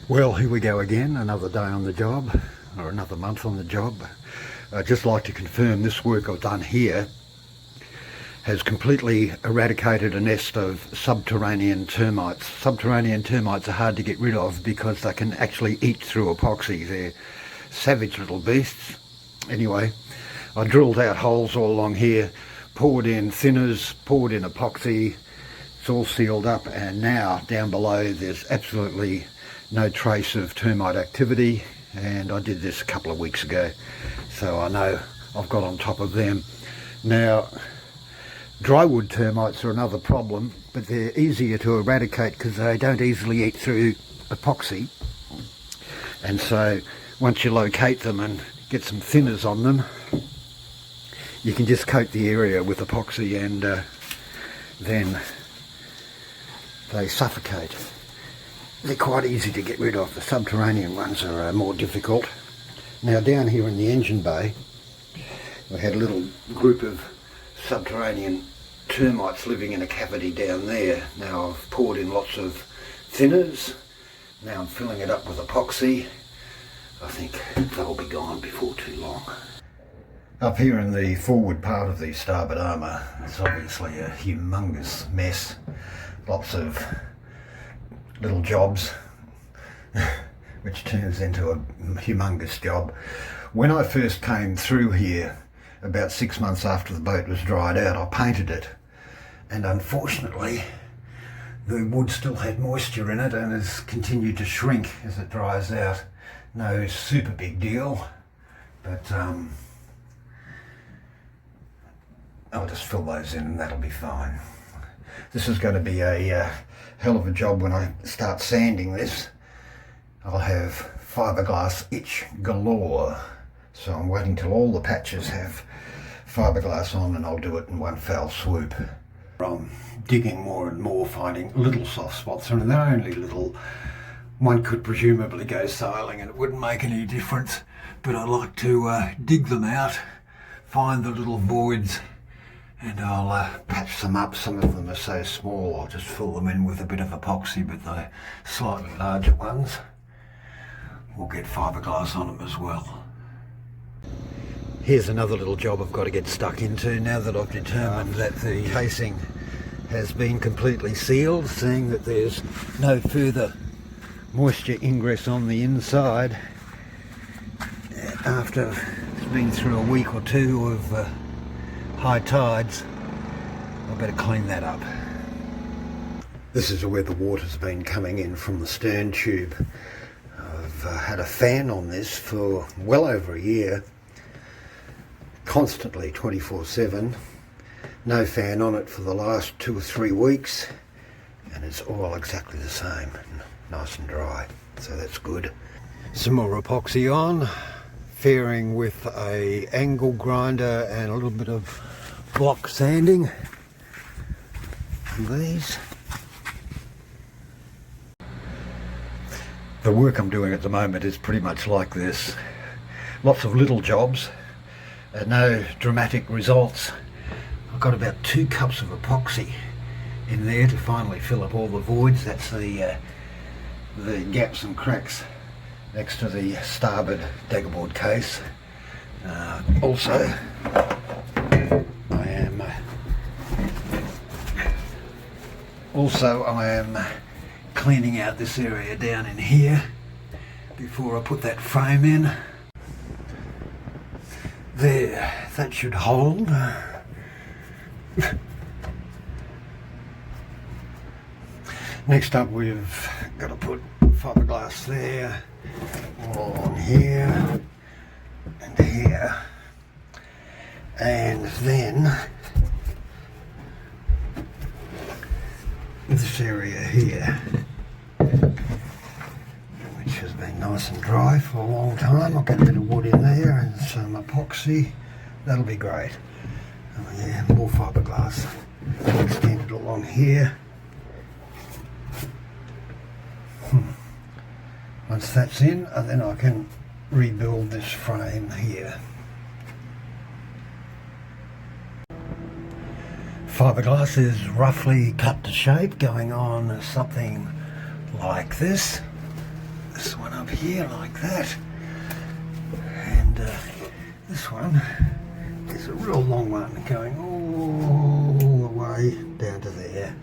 Well, here we go again, another day on the job, or another month on the job. I'd just like to confirm this work I've done here has completely eradicated a nest of subterranean termites. Subterranean termites are hard to get rid of because they can actually eat through epoxy. They're savage little beasts. Anyway, I drilled out holes all along here, poured in thinners, poured in epoxy. It's all sealed up, and now down below there's absolutely no trace of termite activity, and I did this a couple of weeks ago, so I know I've got on top of them. Now, drywood termites are another problem, but they're easier to eradicate because they don't easily eat through epoxy. And so once you locate them and get some thinners on them, you can just coat the area with epoxy, and then they suffocate. They're quite easy to get rid of. The subterranean ones are more difficult. Now, down here in the engine bay, we had a little group of subterranean termites living in a cavity down there. Now I've poured in lots of thinners. Now I'm filling it up with epoxy. I think they'll be gone before too long. Up here in the forward part of the starboard armour, it's obviously a humongous mess. Lots of little jobs, which turns into a humongous job. When I first came through here, about 6 months after the boat was dried out, I painted it, and unfortunately the wood still had moisture in it and has continued to shrink as it dries out. No super big deal, but I'll just fill those in and that'll be fine. This is going to be a hell of a job when I start sanding this. I'll have fibreglass itch galore, so I'm waiting till all the patches have fibreglass on, and I'll do it in one foul swoop. I'm digging more and more, finding little soft spots, and they're only little. One could presumably go sailing and it wouldn't make any difference, but I like to dig them out, find the little voids, and I'll patch them up. Some of them are so small I'll just fill them in with a bit of epoxy, but the slightly larger ones will get fibreglass on them as well. Here's another little job I've got to get stuck into now that I've determined that the casing has been completely sealed, seeing that there's no further moisture ingress on the inside. After it's been through a week or two of high tides, I better clean that up. This is where the water's been coming in from the stern tube. I've had a fan on this for well over a year, constantly 24/7. No fan on it for the last 2 or 3 weeks, and it's all exactly the same, nice and dry, so that's good. Some more epoxy on, fairing with a angle grinder and a little bit of block sanding on these. The work I'm doing at the moment is pretty much like this. Lots of little jobs, no dramatic results. I've got about 2 cups of epoxy in there to finally fill up all the voids. That's the gaps and cracks next to the starboard daggerboard case. Also, I am cleaning out this area down in here before I put that frame in. There, that should hold. Next up, we've got to put fiberglass there, all on here and here, and then this area here, which has been nice and dry for a long time. I'll get a bit of wood in there and some epoxy. That'll be great. Oh yeah, more fiberglass. Extend it along here. Once that's in, then I can rebuild this frame here. Fiberglass is roughly cut to shape, going on something like this one up here like that, and this one is a real long one going all the way down to there.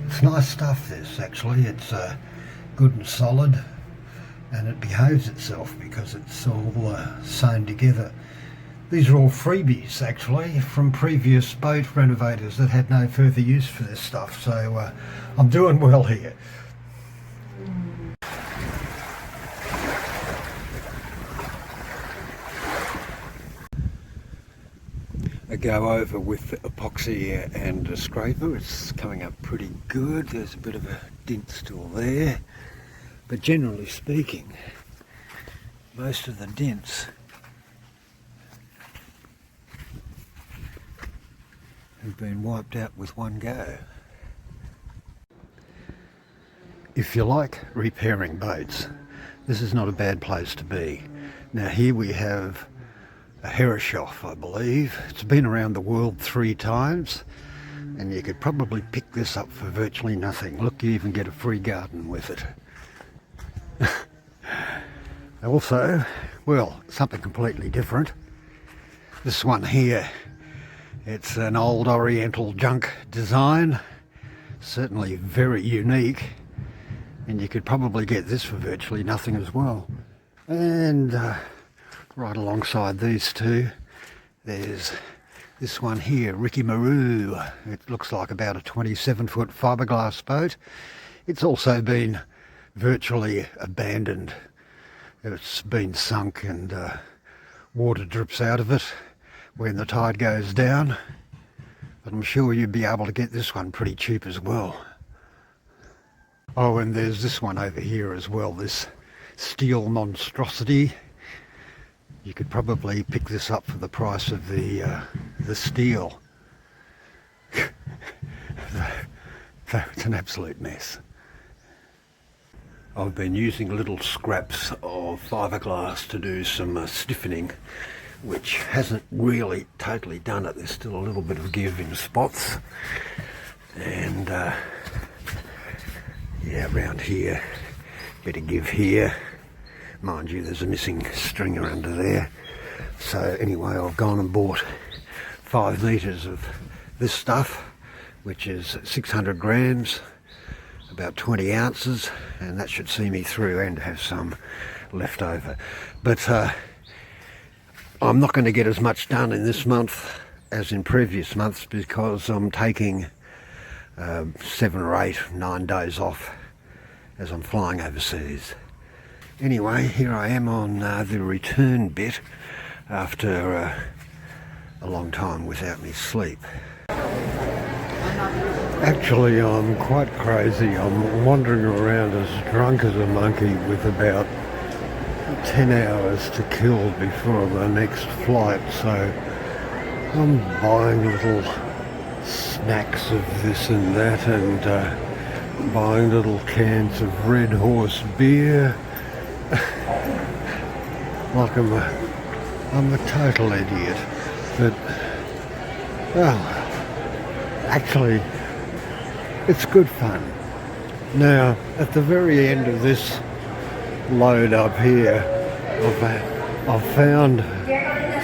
It's nice stuff, this actually. It's good and solid, and it behaves itself because it's all sewn together. These are all freebies actually from previous boat renovators that had no further use for this stuff, so I'm doing well here. A go over with epoxy and a scraper. It's coming up pretty good. There's a bit of a dent still there, but generally speaking, most of the dents have been wiped out with one go. If you like repairing boats, this is not a bad place to be. Now here we have a Herreshoff, I believe. It's been around the world 3 times, and you could probably pick this up for virtually nothing. Look, you even get a free garden with it. Also, well, something completely different. This one here, it's an old Oriental junk design, certainly very unique, and you could probably get this for virtually nothing as well. And right alongside these two, there's this one here, Ricky Maru. It looks like about a 27-foot fibreglass boat. It's also been virtually abandoned. It's been sunk and water drips out of it when the tide goes down. But I'm sure you'd be able to get this one pretty cheap as well. Oh, and there's this one over here as well, this steel monstrosity. You could probably pick this up for the price of the steel. It's an absolute mess. I've been using little scraps of fiberglass to do some stiffening, which hasn't really totally done it. There's still a little bit of give in spots. And yeah, around here, bit of give here. Mind you, there's a missing stringer under there. So anyway, I've gone and bought 5 metres of this stuff, which is 600 grams, about 20 ounces, and that should see me through and have some left over. But I'm not going to get as much done in this month as in previous months because I'm taking 7 or 8, 9 days off as I'm flying overseas. Anyway, here I am on the return bit after a long time without any sleep. Actually, I'm quite crazy. I'm wandering around as drunk as a monkey with about 10 hours to kill before the next flight, so I'm buying little snacks of this and that, and buying little cans of Red Horse beer. Like I'm a total idiot, but well, actually it's good fun. Now at the very end of this load up here, I've found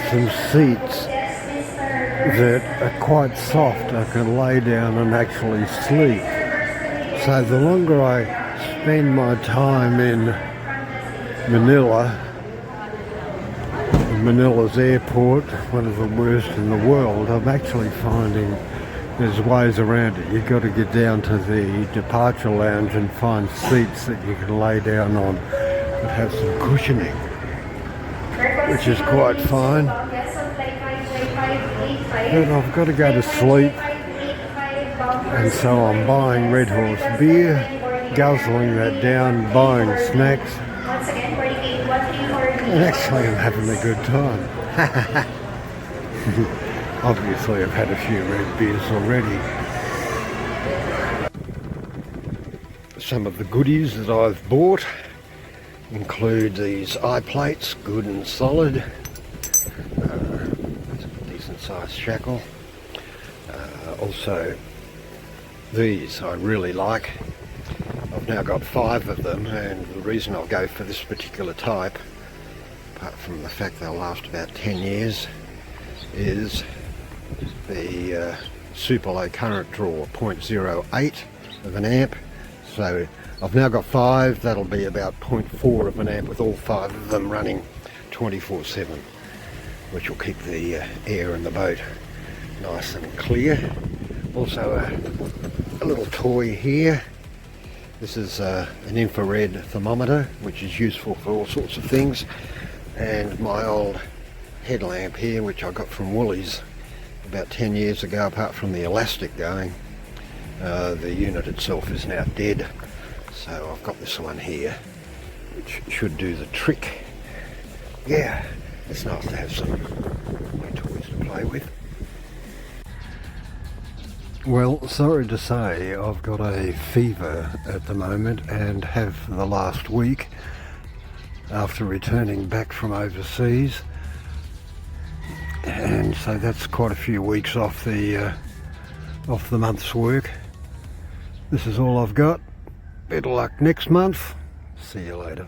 some seats that are quite soft. I can lay down and actually sleep. So the longer I spend my time in Manila's airport, one of the worst in the world, I'm actually finding there's ways around it. You've got to get down to the departure lounge and find seats that you can lay down on that have some cushioning, which is quite fine. But I've got to go to sleep, and so I'm buying Red Horse beer, guzzling that down, buying snacks, and actually I'm having a good time. Obviously I've had a few red beers already. Some of the goodies that I've bought include these eye plates, good and solid. That's a decent sized shackle. Also these I really like. I've I've now got 5 of them, and the reason I'll go for this particular type, apart from the fact they'll last about 10 years, is the super low current draw, 0.08 of an amp. So I've now got 5, that'll be about 0.4 of an amp with all 5 of them running 24/7, which will keep the air in the boat nice and clear. Also a little toy here. This is an infrared thermometer, which is useful for all sorts of things, and my old headlamp here, which I got from Woolies about 10 years ago. Apart from the elastic going, the unit itself is now dead, so I've got this one here, which should do the trick. Yeah, it's nice to have some toys to play with. Well, sorry to say, I've got a fever at the moment, and have for the last week after returning back from overseas, and so that's quite a few weeks off the month's work. This is all I've got. Better luck next month. See you later.